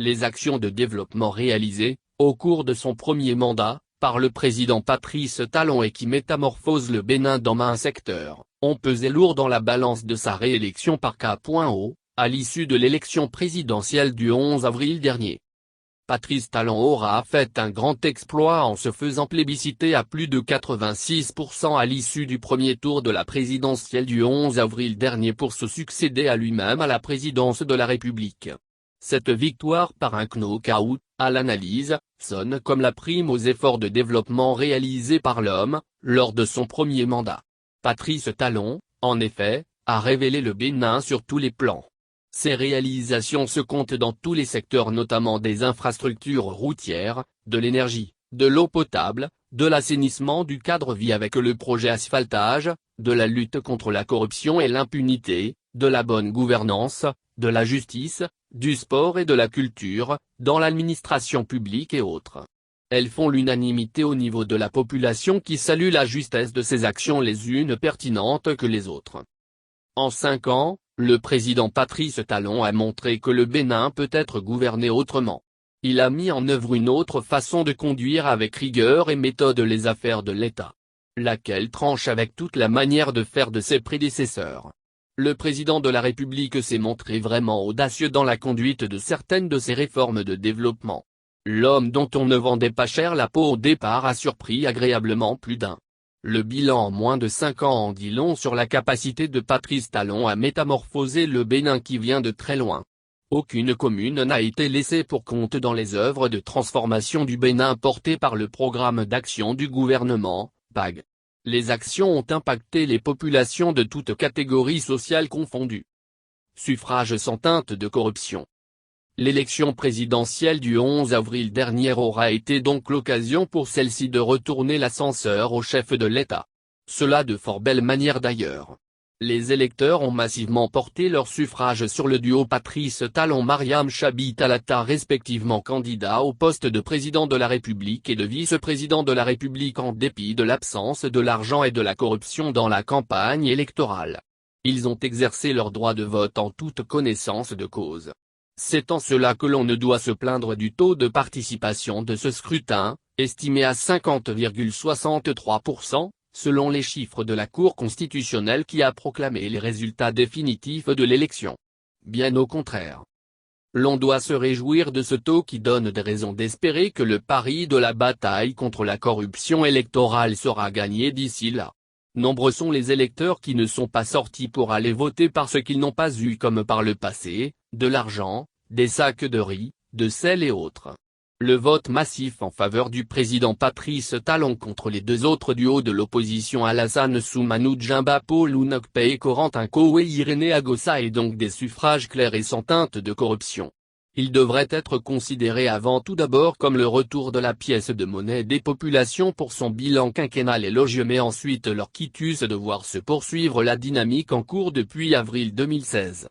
Les actions de développement réalisées, au cours de son premier mandat, par le président Patrice Talon et qui métamorphosent le Bénin dans maints secteurs, ont pesé lourd dans la balance de sa réélection par K.O, à l'issue de l'élection présidentielle du 11 avril dernier. Patrice Talon aura fait un grand exploit en se faisant plébisciter à plus de 86% à l'issue du premier tour de la présidentielle du 11 avril dernier pour se succéder à lui-même à la présidence de la République. Cette victoire par un knockout, à l'analyse, sonne comme la prime aux efforts de développement réalisés par l'homme, lors de son premier mandat. Patrice Talon, en effet, a révélé le Bénin sur tous les plans. Ces réalisations se comptent dans tous les secteurs, notamment des infrastructures routières, de l'énergie, de l'eau potable, de l'assainissement, du cadre vie avec le projet asphaltage, de la lutte contre la corruption et l'impunité, de la bonne gouvernance, de la justice, du sport et de la culture, dans l'administration publique et autres. Elles font l'unanimité au niveau de la population qui salue la justesse de ces actions, les unes pertinentes que les autres. En 5 ans, le président Patrice Talon a montré que le Bénin peut être gouverné autrement. Il a mis en œuvre une autre façon de conduire avec rigueur et méthode les affaires de l'État, laquelle tranche avec toute la manière de faire de ses prédécesseurs. Le président de la République s'est montré vraiment audacieux dans la conduite de certaines de ses réformes de développement. L'homme dont on ne vendait pas cher la peau au départ a surpris agréablement plus d'un. Le bilan en moins de 5 ans en dit long sur la capacité de Patrice Talon à métamorphoser le Bénin qui vient de très loin. Aucune commune n'a été laissée pour compte dans les œuvres de transformation du Bénin portées par le programme d'action du gouvernement, PAG. Les actions ont impacté les populations de toutes catégories sociales confondues. Suffrage sans teinte de corruption. L'élection présidentielle du 11 avril dernier aura été donc l'occasion pour celle-ci de retourner l'ascenseur au chef de l'État. Cela de fort belle manière d'ailleurs. Les électeurs ont massivement porté leur suffrage sur le duo Patrice Talon-Mariam Chabi Talata, respectivement candidats au poste de président de la République et de vice-président de la République, en dépit de l'absence de l'argent et de la corruption dans la campagne électorale. Ils ont exercé leur droit de vote en toute connaissance de cause. C'est en cela que l'on ne doit se plaindre du taux de participation de ce scrutin, estimé à 50,63%, selon les chiffres de la Cour constitutionnelle qui a proclamé les résultats définitifs de l'élection. Bien au contraire. L'on doit se réjouir de ce taux qui donne des raisons d'espérer que le pari de la bataille contre la corruption électorale sera gagné d'ici là. Nombreux sont les électeurs qui ne sont pas sortis pour aller voter parce qu'ils n'ont pas eu, comme par le passé, de l'argent, des sacs de riz, de sel et autres. Le vote massif en faveur du président Patrice Talon contre les deux autres duos de l'opposition, Alassane Soumanou Djimba Paul Ounokpe et Corentin Koé Irénée Agossa, est donc des suffrages clairs et sans teinte de corruption. Il devrait être considéré avant tout d'abord comme le retour de la pièce de monnaie des populations pour son bilan quinquennal élogieux, mais ensuite leur quitus de voir se poursuivre la dynamique en cours depuis avril 2016.